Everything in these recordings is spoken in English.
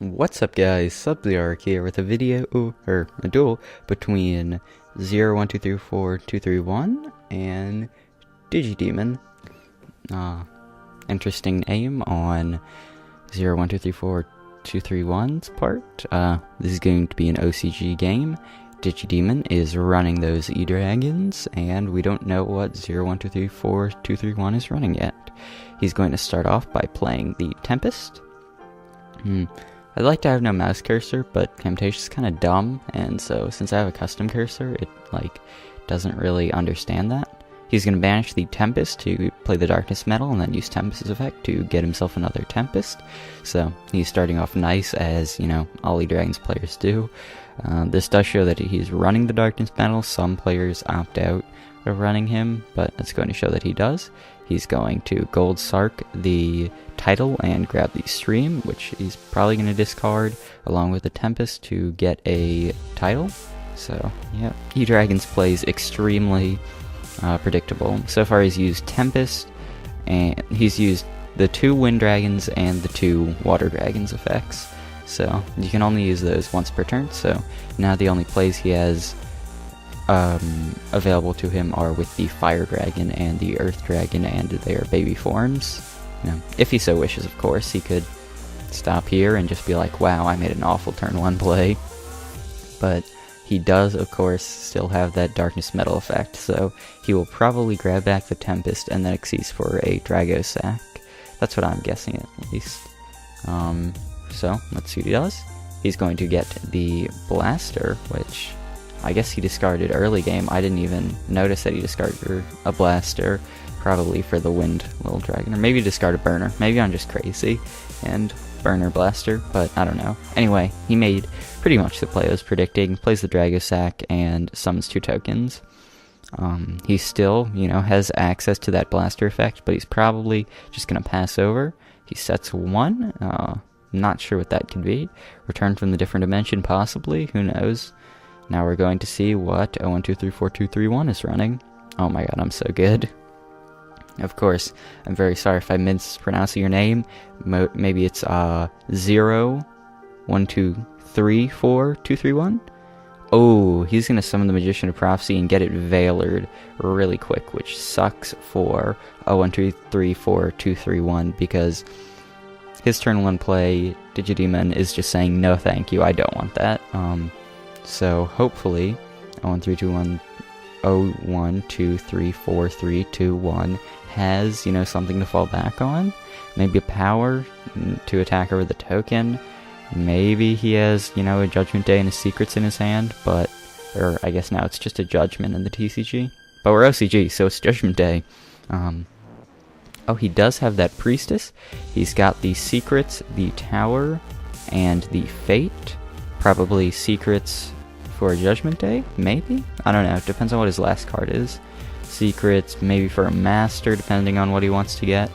What's up guys, Sub-Zero here with a video, or a duel, between 01234 and Digidemon. Interesting aim on 01234 part. This is going to be an OCG game. Digidemon is running those E-Dragons, and we don't know what 01234 is running yet. He's going to start off by playing the Tempest. I'd like to have no mouse cursor, but Camtasia's kind of dumb, and so since I have a custom cursor, it doesn't really understand that. He's going to banish the Tempest to play the Darkness Metal, and then use Tempest's effect to get himself another Tempest. So he's starting off nice, as all E-Dragons players do. This does show that he's running the Darkness Metal. Some players opt out of running him, but it's going to show that he does. He's going to Gold Sark the title and grab the Stream, which he's probably going to discard along with the Tempest to get a title. So yeah, E-Dragons plays extremely predictable. So far he's used Tempest, and he's used the 2 Wind Dragons and the 2 Water Dragons effects. So you can only use those once per turn, so now the only plays he has available to him are with the Fire Dragon and the Earth Dragon and their baby forms. If he so wishes, of course, he could stop here and just be like, wow, I made an awful turn 1 play. But he does, of course, still have that Darkness Metal effect, so he will probably grab back the Tempest and then Xyz for a Drago sack. That's what I'm guessing, at least. So let's see what he does. He's going to get the Blaster, which I guess he discarded early game. I didn't even notice that he discarded a Blaster, probably for the Wind Little Dragon, or maybe he discarded Burner. Maybe I'm just crazy and Burner Blaster, but I don't know. Anyway, he made pretty much the play I was predicting, plays the Drago Sack and summons 2 tokens. He still, has access to that Blaster effect, but he's probably just going to pass over. He sets 1, not sure what that could be. Return from the different dimension, possibly, who knows. Now we're going to see what 01234 is running. Oh my god, I'm so good. Of course, I'm very sorry if I'm mispronouncing your name. Maybe it's 01234 Oh, he's going to summon the Magician of Prophecy and get it Veilered really quick, which sucks for 01234 because his turn 1 play, Digidemon, is just saying, no thank you, I don't want that. So hopefully 01234 has, something to fall back on. Maybe a power to attack over the token. Maybe he has, a Judgment Day and his secrets in his hand, or I guess now it's just a Judgment in the TCG. But we're OCG, so it's Judgment Day. Oh, he does have that Priestess. He's got the secrets, the Tower, and the Fate. Probably secrets for Judgment Day, maybe? I don't know, it depends on what his last card is. Secrets, maybe for a Master, depending on what he wants to get,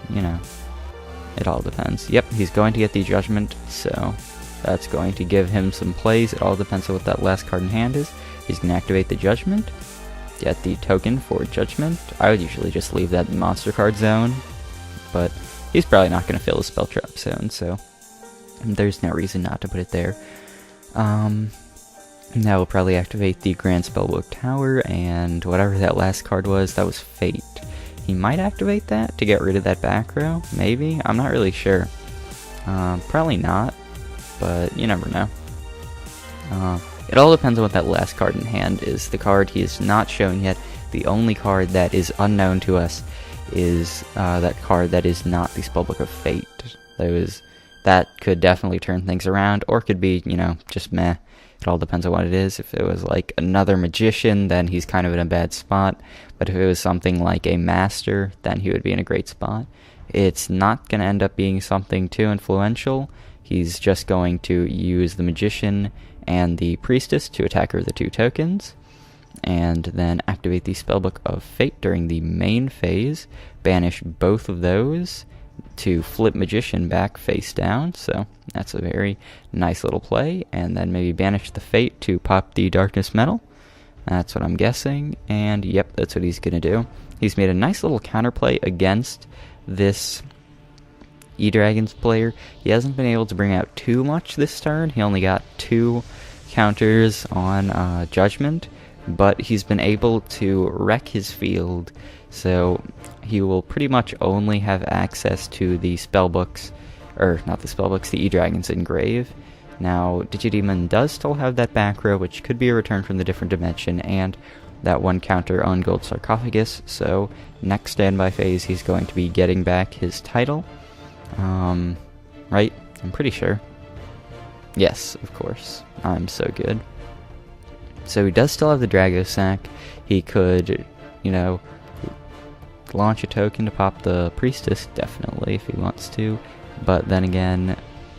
It all depends. Yep, he's going to get the Judgment, so that's going to give him some plays. It all depends on what that last card in hand is. He's going to activate the Judgment, get the token for Judgment. I would usually just leave that in Monster Card Zone, but he's probably not going to fill his Spell Trap Zone, so there's no reason not to put it there. Now we'll probably activate the Grand Spellbook Tower, and whatever that last card was, that was Fate. He might activate that to get rid of that back row, maybe? I'm not really sure. Probably not, but you never know. It all depends on what that last card in hand is. The card he is not shown yet, the only card that is unknown to us is that card that is not the Spellbook of Fate. That could definitely turn things around, or could be, just meh. It all depends on what it is. If it was like another Magician, then he's kind of in a bad spot. But if it was something like a Master, then he would be in a great spot. It's not going to end up being something too influential. He's just going to use the Magician and the Priestess to attack her with the 2 tokens, and then activate the Spellbook of Fate during the main phase, banish both of those to flip Magician back face down, so that's a very nice little play, and then maybe banish the Fate to pop the Darkness Metal. That's what I'm guessing, and yep, that's what he's going to do. He's made a nice little counterplay against this E-Dragons player, he hasn't been able to bring out too much this turn. He only got 2 counters on Judgment, but he's been able to wreck his field, so he will pretty much only have access to the spellbooks, or not the spellbooks, the E-Dragons Engrave. Now, Digidemon does still have that back row, which could be a return from the different dimension, and that 1 counter on Gold Sarcophagus, so next standby phase he's going to be getting back his title. Right? I'm pretty sure. Yes, of course. I'm so good. So he does still have the Drago Sack. He could, you know, launch a token to pop the Priestess, definitely, if he wants to. But then again,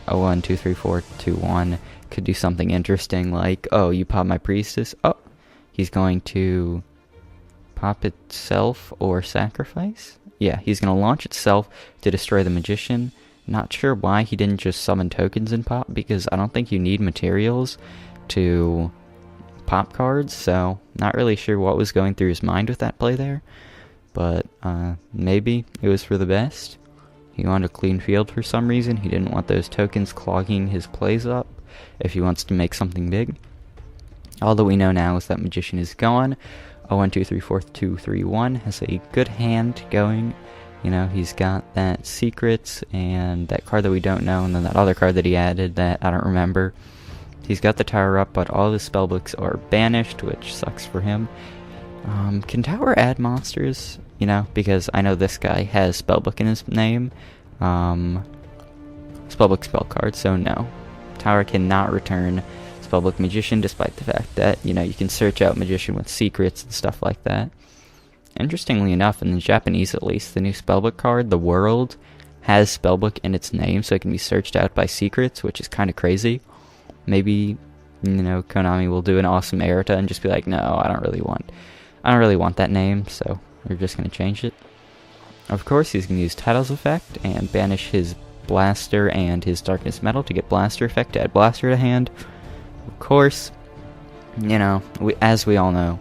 1, 2, 3, 4, 2, 1 could do something interesting like, oh, you pop my Priestess? Oh, he's going to pop itself or sacrifice? Yeah, he's going to launch itself to destroy the Magician. Not sure why he didn't just summon tokens and pop, because I don't think you need materials to pop cards, so not really sure what was going through his mind with that play there. But maybe it was for the best. He wanted a clean field for some reason. He didn't want those tokens clogging his plays up if he wants to make something big. All that we know now is that Magician is gone. 1, 2, 3, 4, 2, 3, 1 has a good hand going. You know, he's got that Secrets and that card that we don't know, and then that other card that he added that I don't remember. He's got the tower up, but all his spellbooks are banished, which sucks for him. Can tower add monsters? You know, because I know this guy has spellbook in his name. Spellbook spell card, so no. Tower cannot return Spellbook Magician, despite the fact that, you know, you can search out Magician with secrets and stuff like that. Interestingly enough, in the Japanese at least, the new Spellbook card, the World, has Spellbook in its name, so it can be searched out by secrets, which is kind of crazy. Maybe, you know, Konami will do an awesome errata and just be like, no, I don't really want that name, so we're just going to change it. Of course, he's going to use Title's Effect and banish his Blaster and his Darkness Metal to get Blaster Effect to add Blaster to hand. Of course, you know, as we all know,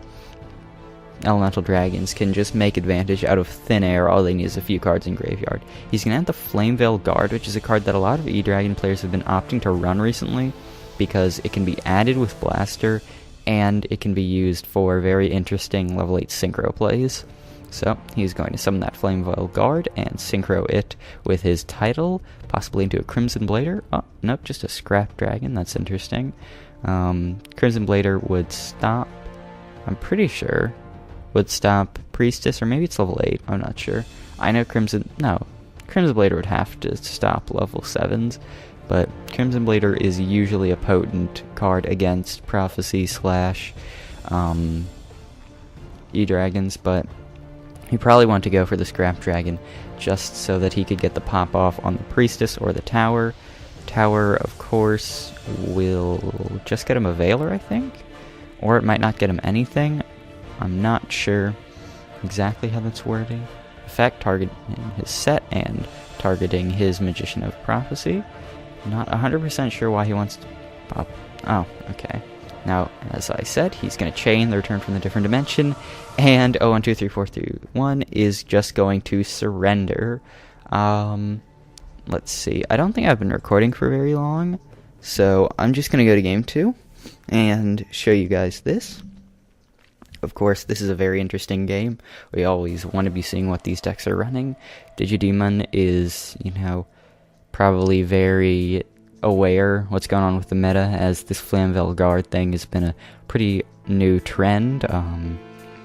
Elemental Dragons can just make advantage out of thin air. All they need is a few cards in Graveyard. He's going to add the Flameveil Guard, which is a card that a lot of E-Dragon players have been opting to run recently, because it can be added with Blaster, and it can be used for very interesting level 8 Synchro plays. So, he's going to summon that Flameveil Guard and Synchro it with his title, possibly into a Crimson Blader. Oh, nope, just a Scrap Dragon, that's interesting. Crimson Blader would stop, I'm pretty sure, would stop Priestess, or maybe it's level 8, I'm not sure. I know Crimson Blader would have to stop level 7s, but Crimson Blader is usually a potent card against Prophecy / E-Dragons, but he probably wanted to go for the Scrap Dragon just so that he could get the pop-off on the Priestess or the Tower. Tower, of course, will just get him a Veiler, I think? Or it might not get him anything. I'm not sure exactly how that's worded. Effect targeting his set and targeting his Magician of Prophecy. Not 100% sure why he wants to pop. Oh, okay. Now, as I said, he's going to chain the return from the different dimension, and 1, 2, 3, 4, 3, 1 is just going to surrender. Let's see. I don't think I've been recording for very long, so I'm just going to go to game 2 and show you guys this. Of course, this is a very interesting game. We always want to be seeing what these decks are running. Digidemon is, you know, probably very aware what's going on with the meta, as this Flameveil Guard thing has been a pretty new trend.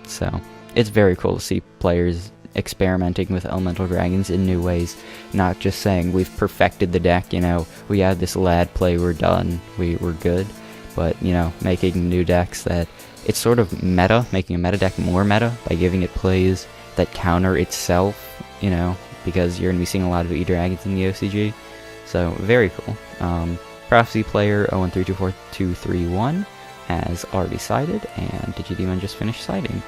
So it's very cool to see players experimenting with Elemental Dragons in new ways, not just saying we've perfected the deck, you know, we had this lad play, we're done, we're good, but, you know, making new decks that it's sort of meta, making a meta deck more meta by giving it plays that counter itself, you know, because you're going to be seeing a lot of E-Dragons in the OCG. So, very cool. Prophecy player 01324231 has already sided, and Digidemon just finished siding.